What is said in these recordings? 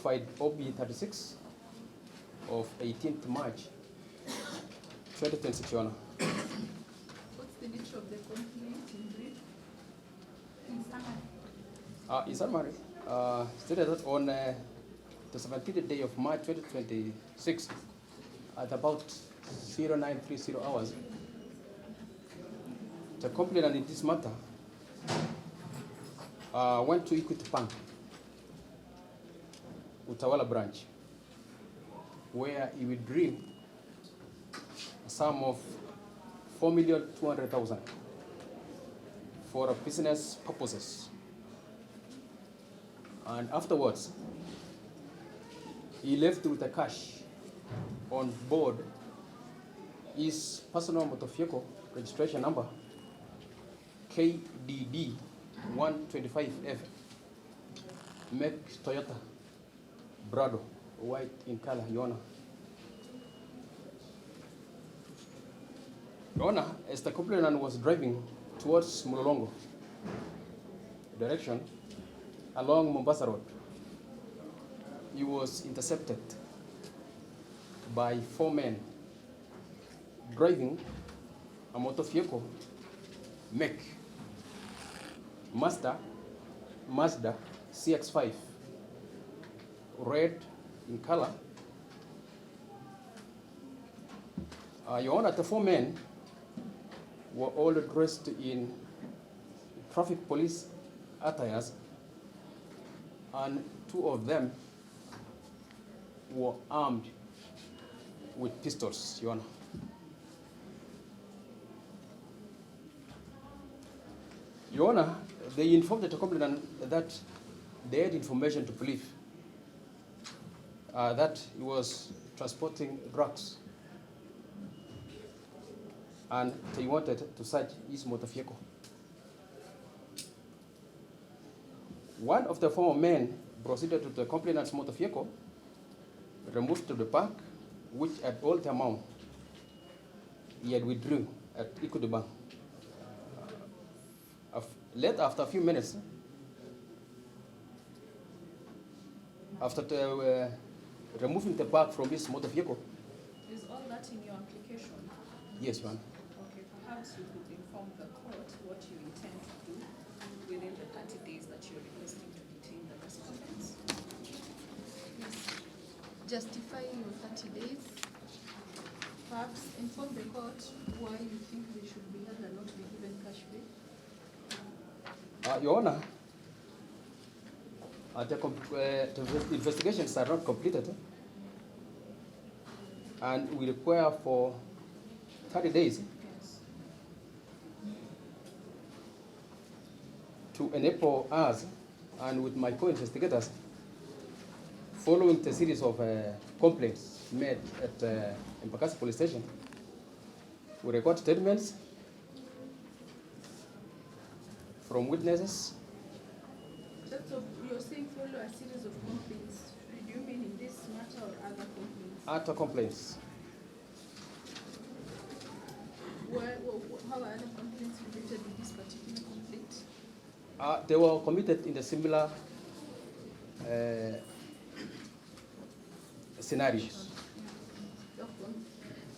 certified OB36 of 18th March 2026, Your Honor. What's the nature of the complaint in brief? In summary, stated that on the 17th day of March 2026, at about 0930 hours, the complainant in this matter went to Equity Bank, Utawala branch, where he withdrew a sum of 4,200,000 for business purposes. And afterwards, he left with the cash on board his personal motor vehicle registration number KDD 125F, make Toyota Brado, white in color, Your Honor. Your Honor, as the complainant was driving towards Mulolongo direction along Mombasa Road, he was intercepted by 4 men driving a motor vehicle make Mazda CX-5, red in color. Your Honor, the 4 men were all dressed in traffic police attires, and 2 of them were armed with pistols, Your Honor. Your Honor, they informed the complainant that they had information to believe that he was transporting drugs, and they wanted to search his motor vehicle. One of the 4 men proceeded to the complainant's motor vehicle, removed to the bank, which at all the amount he had withdrew at Equity Bank. After a few minutes, after removing the bag from his motor vehicle. Is all that in your application? Yes, Your Honor. Okay, perhaps you could inform the court what you intend to do within the 30 days that you're requesting to detain the respondents. Yes. Justify your 30 days. Perhaps inform the court why you think they should be held and not be given cash bail. Your Honor, the investigations are not completed, and we require for 30 days to enable us and with my co-investigators, following the series of complaints made at Embakasi Police Station, we record statements from witnesses. So you're saying follow a series of complaints. Do you mean in this matter or other complaints? Other complaints. How are other complaints related with this particular complaint? They were committed in a similar scenarios.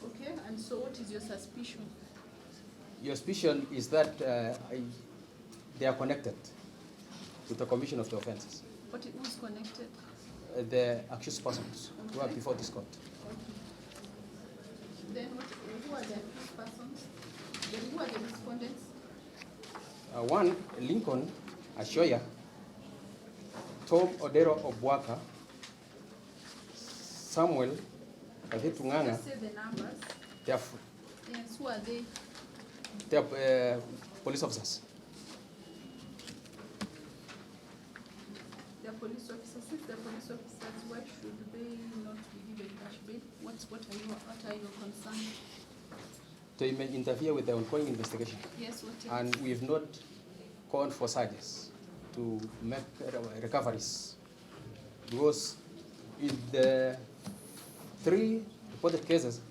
Okay, and so what is your suspicion? Your suspicion is that they are connected with the commission of the offenses. Who's connected? The accused persons who are before this court. Okay. Then who are the accused persons? Then who are the respondents? One, Lincoln Ashioya, Tom Odero Abwoga, Samuel Gathitu Ng'ang'a. Just say the numbers. Yes, Who are they? They are police officers. They are police officers. Since they are police officers, why should they not be given cash bail? What are your concerns? They may interfere with the ongoing investigation. Yes, what else? And we have not called for charges to make recoveries, because in the 3 reported cases,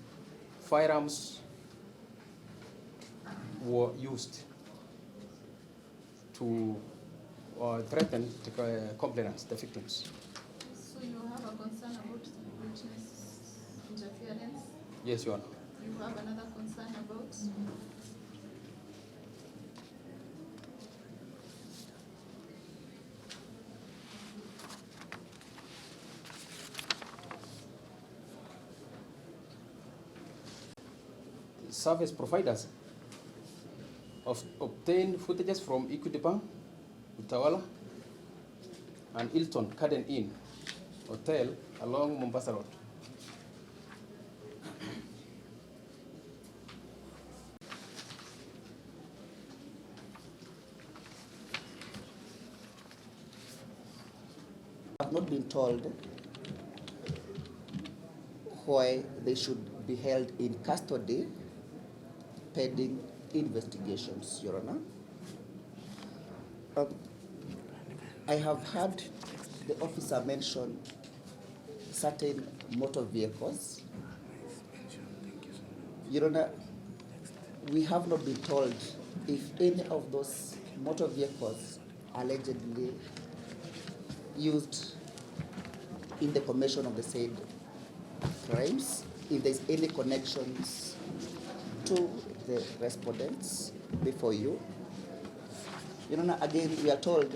firearms were used to threaten the complainants, the victims. So you clearance. Yes, Your Honor. You have another concern about? Service providers obtain footages from Equity Bank, Utawala, and Hilton Garden Inn Hotel along Mombasa Road. Have not been told why they should be held in custody pending investigations, Your Honor. I have heard the officer mention certain motor vehicles. Your Honor, we have not been told if any of those motor vehicles allegedly used in the commission of the said crimes, if there's any connections to the respondents before you. You know, again, we are told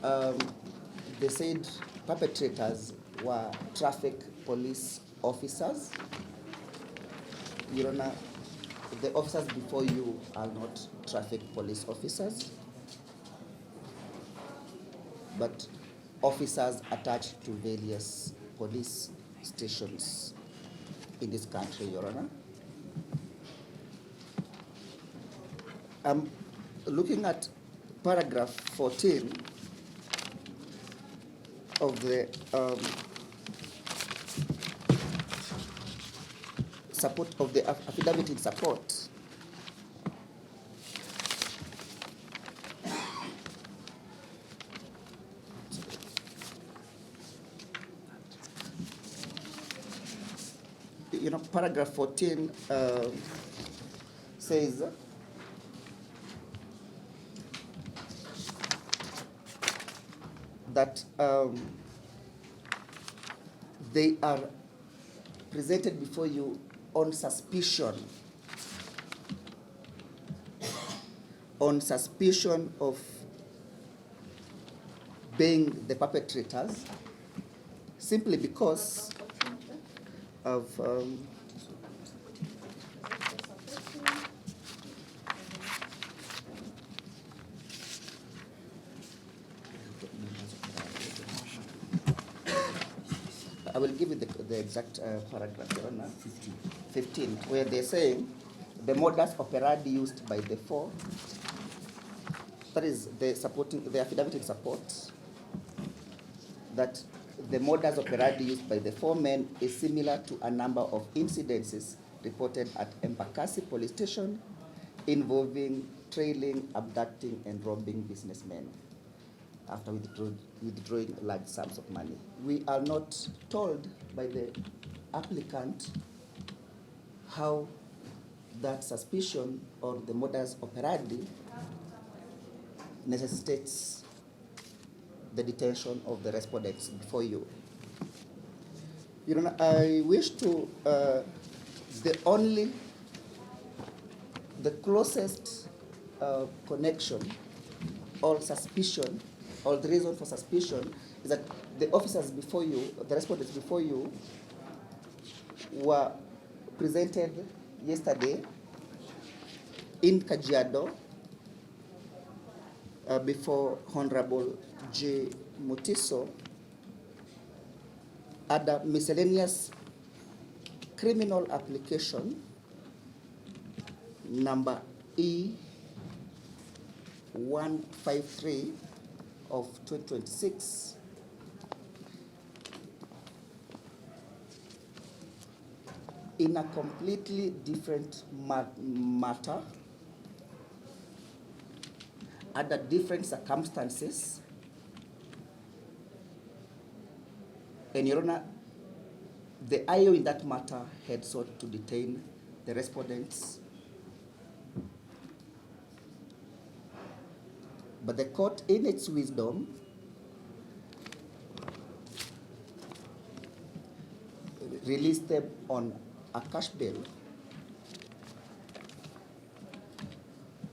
the said perpetrators were traffic police officers. Your Honor, the officers before you are not traffic police officers, but officers attached to various police stations in this country, Your Honor. I'm looking at paragraph 14 of the support of the affidavit in support. You know, paragraph 14 says that they are presented before you on suspicion of being the perpetrators, simply because of I will give you the exact paragraph, Your Honor. 15, where they're saying the modus operandi used by the four, that is the affidavit in support, that the modus operandi used by the four men is similar to a number of incidences reported at Embakasi Police Station involving trailing, abducting, and robbing businessmen after withdrawing large sums of money. We are not told by the applicant how that suspicion or the modus operandi necessitates the detention of the respondents before you. You know, I wish to, the closest connection or suspicion, or the reason for suspicion, is that the officers before you, the respondents before you, were presented yesterday in Kajiado before Honorable J. Mutiso at a miscellaneous criminal application number E153 of 2026, in a completely different matter, under different circumstances. And Your Honor, the IO in that matter had sought to detain the respondents, but the court, in its wisdom, released them on a cash bail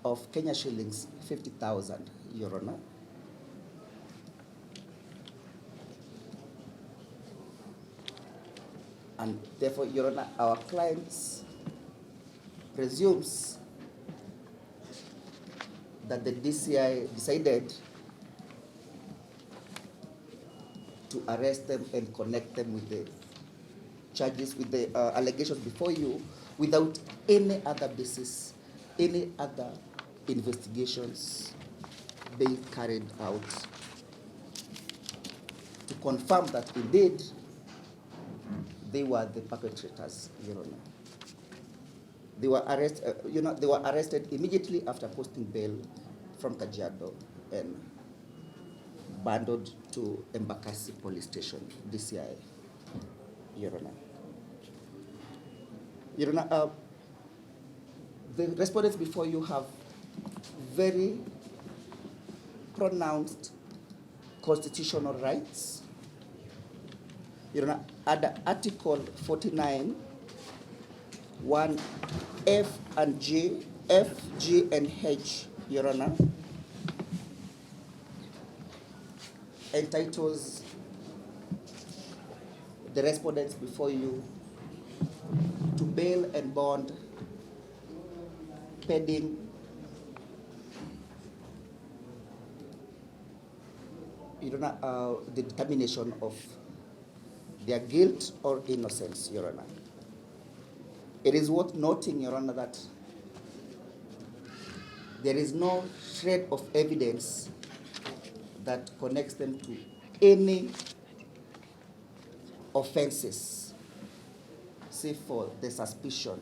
of Kenya shillings 50,000, Your Honor. And therefore, Your Honor, our clients presumes that the DCI decided to arrest them and connect them with the charges, with the allegations before you, without any other basis, any other investigations being carried out to confirm that indeed they were the perpetrators, Your Honor. They were arrested immediately after posting bail from Kajiado and bundled to Embakasi Police Station, DCI, Your Honor. Your Honor, the respondents before you have very pronounced constitutional rights. Your Honor, under Article 49, 1 F and G, F, G, and H, Your Honor, entitles the respondents before you to bail and bond pending the determination of their guilt or innocence, Your Honor. It is worth noting, Your Honor, that there is no shred of evidence that connects them to any offenses, save for the suspicion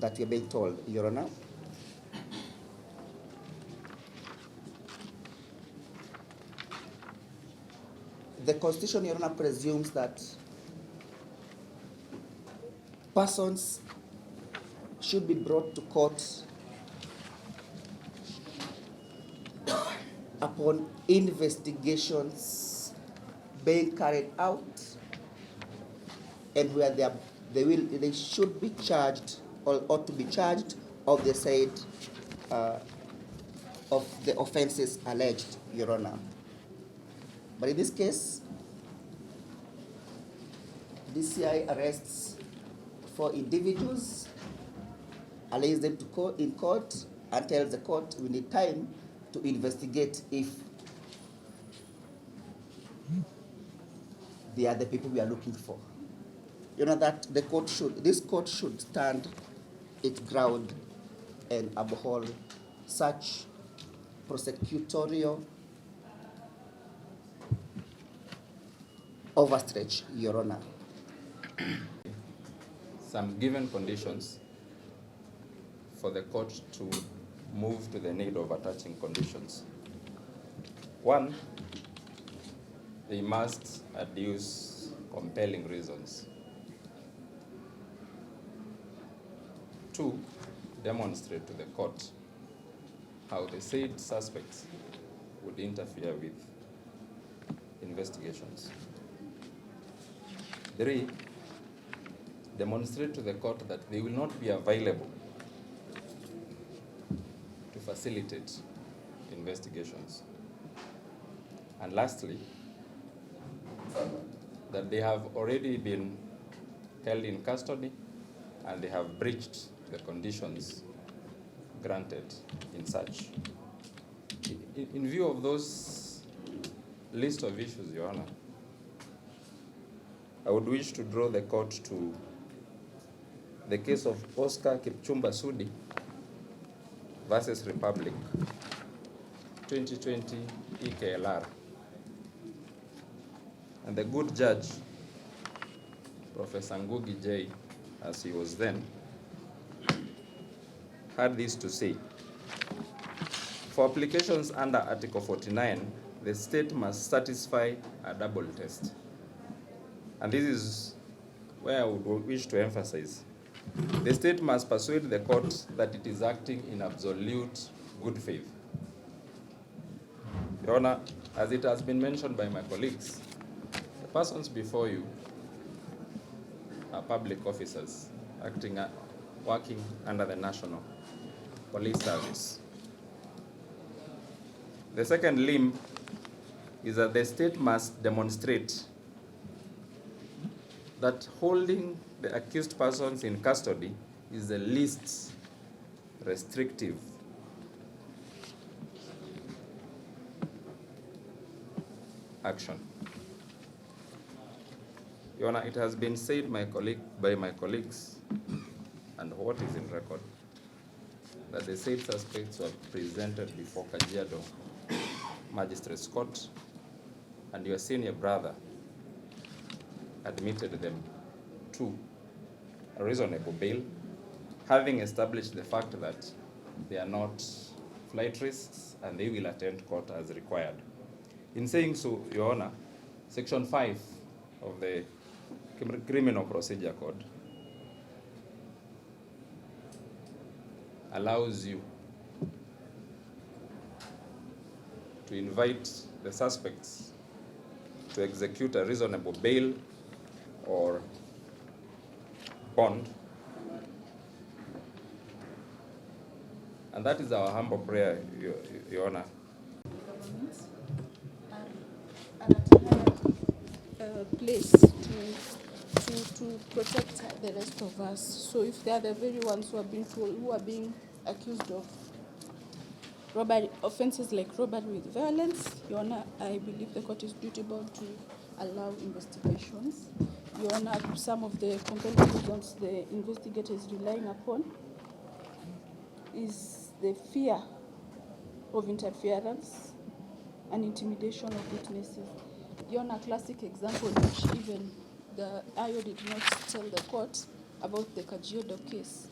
that you're being told, Your Honor. The Constitution, Your Honor, presumes that persons should be brought to court upon investigations being carried out and where they should be charged or ought to be charged of the said of the offenses alleged, Your Honor. But in this case, DCI arrests 4 individuals, allays them to go in court, and tells the court we need time to investigate if they are the people we are looking for. You know that this court should stand its ground and uphold such prosecutorial overstretch, Your Honor. Some given conditions for the court to move to the need of attaching conditions. 1, they must adduce compelling reasons. 2, demonstrate to the court how the said suspects would interfere with investigations. 3, demonstrate to the court that they will not be available to facilitate investigations. And lastly, that they have already been held in custody and they have breached the conditions granted in such. In view of those list of issues, Your Honor, I would wish to draw the court to the case of Oscar Kipchumba Sudi versus Republic, 2020 EKLR. And the good judge, Professor Ngugi J, as he was then, had this to say. For applications under Article 49, the state must satisfy a double test. And this is where I would wish to emphasize. The state must persuade the court that it is acting in absolute good faith. Your Honor, as it has been mentioned by my colleagues, the persons before you are public officers working under the National Police Service. The second limb is that the state must demonstrate that holding the accused persons in custody is the least restrictive action. Your Honor, it has been said by my colleagues, and what is in record, that the said suspects were presented before Kajiado Magistrates Court, and your senior brother admitted them to a reasonable bail, having established the fact that they are not flight risks and they will attend court as required. In saying so, Your Honor, Section 5 of the Criminal Procedure Code allows you to invite the suspects to execute a reasonable bail or bond. And that is our humble prayer, Your Honor. Governments are at a higher place to protect the rest of us. So if they are the very ones who are being accused of robbery, offenses like robbery with violence, Your Honor, I believe the court is duty-bound to allow investigations. Your Honor, some of the compelling reasons the investigator is relying upon is the fear of interference and intimidation of witnesses. Your Honor, a classic example which even the IO did not tell the court about the Kajiado case.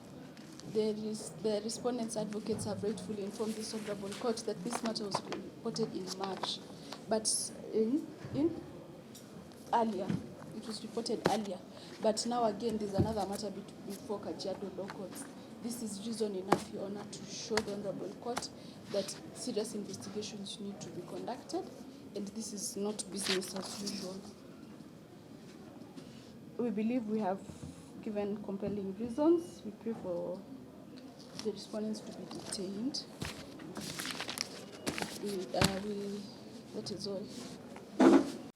The respondents' advocates have rightfully informed this honorable court that this matter was reported in March, but earlier, it was reported earlier. But now again, there's another matter before Kajiado law courts. This is reason enough, Your Honor, to show the honorable court that serious investigations need to be conducted, and this is not business as usual. We believe we have given compelling reasons. We pray for the respondents to be detained. That is all.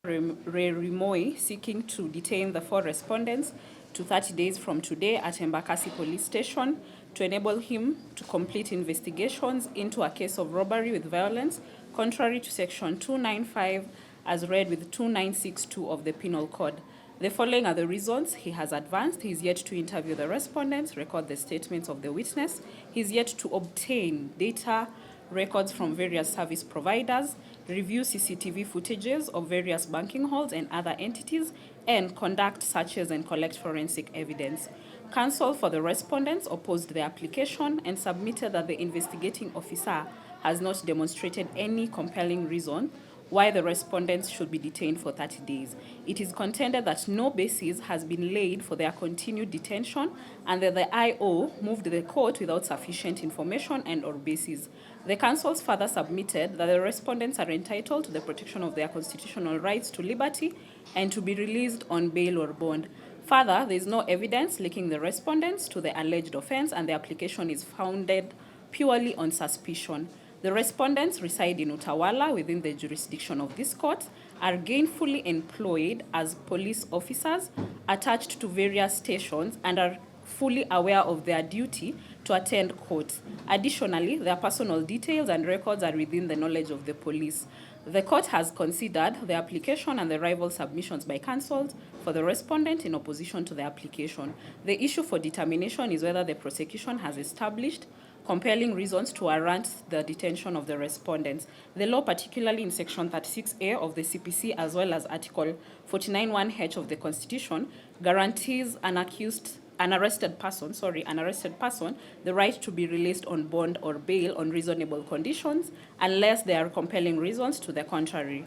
Rimoi seeking to detain the 4 respondents to 30 days from today at Embakasi Police Station to enable him to complete investigations into a case of robbery with violence contrary to Section 295 as read with 2962 of the Penal Code. The following are the reasons he has advanced. He is yet to interview the respondents, record the statements of the witness. He is yet to obtain data records from various service providers, review CCTV footages of various banking halls and other entities, and conduct searches and collect forensic evidence. Counsel for the respondents opposed the application and submitted that the investigating officer has not demonstrated any compelling reason why the respondents should be detained for 30 days. It is contended that no basis has been laid for their continued detention and that the IO moved the court without sufficient information and or basis. The counsels further submitted that the respondents are entitled to the protection of their constitutional rights to liberty and to be released on bail or bond. Further, there is no evidence linking the respondents to the alleged offense and the application is founded purely on suspicion. The respondents reside in Utawala within the jurisdiction of this court, are gainfully employed as police officers attached to various stations and are fully aware of their duty to attend court. Additionally, their personal details and records are within the knowledge of the police. The court has considered the application and the rival submissions by counsels for the respondent in opposition to the application. The issue for determination is whether the prosecution has established compelling reasons to warrant the detention of the respondents. The law, particularly in Section 36A of the CPC as well as Article 49(1)H of the Constitution, guarantees an arrested person the right to be released on bond or bail on reasonable conditions unless there are compelling reasons to the contrary.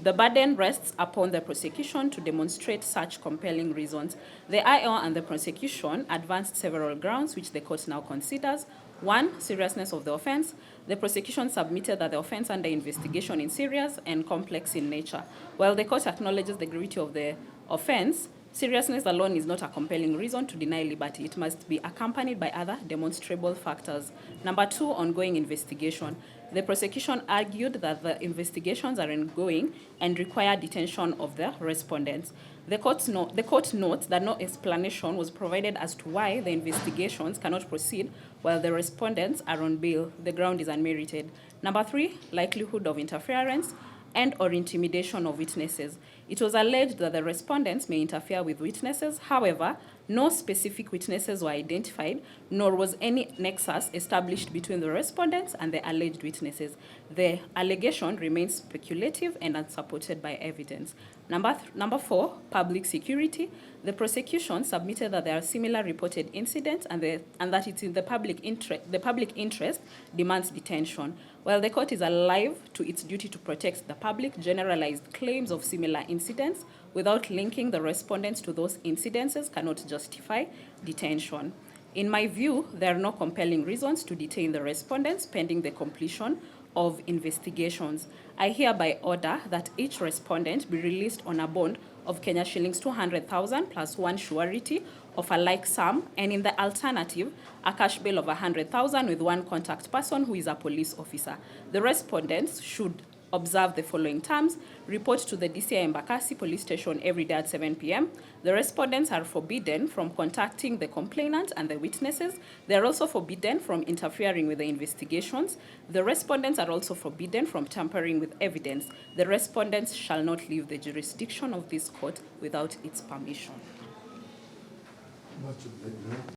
The burden rests upon the prosecution to demonstrate such compelling reasons. The IO and the prosecution advanced several grounds which the court now considers. 1, seriousness of the offense. The prosecution submitted that the offense under investigation is serious and complex in nature. While the court acknowledges the gravity of the offense, Seriousness alone is not a compelling reason to deny liberty. It must be accompanied by other demonstrable factors. Number 2, ongoing investigation. The prosecution argued that the investigations are ongoing and require detention of the respondents. The court notes that no explanation was provided as to why the investigations cannot proceed while the respondents are on bail. The ground is unmerited. Number 3, likelihood of interference and or intimidation of witnesses. It was alleged that the respondents may interfere with witnesses. However, no specific witnesses were identified, nor was any nexus established between the respondents and the alleged witnesses. The allegation remains speculative and unsupported by evidence. Number 4, public security. The prosecution submitted that there are similar reported incidents and that it's in the public interest demands detention. While the court is alive to its duty to protect the public, generalized claims of similar incidents without linking the respondents to those incidences cannot justify detention. In my view, there are no compelling reasons to detain the respondents pending the completion of investigations. I hereby order that each respondent be released on a bond of Kenya shillings 200,000 plus one surety of a like sum, and in the alternative, a cash bail of 100,000 with one contact person who is a police officer. The respondents should observe the following terms: report to the DCI Embakasi Police Station every day at 7 p.m. The respondents are forbidden from contacting the complainant and the witnesses. They are also forbidden from interfering with the investigations. The respondents are also forbidden from tampering with evidence. The respondents shall not leave the jurisdiction of this court without its permission.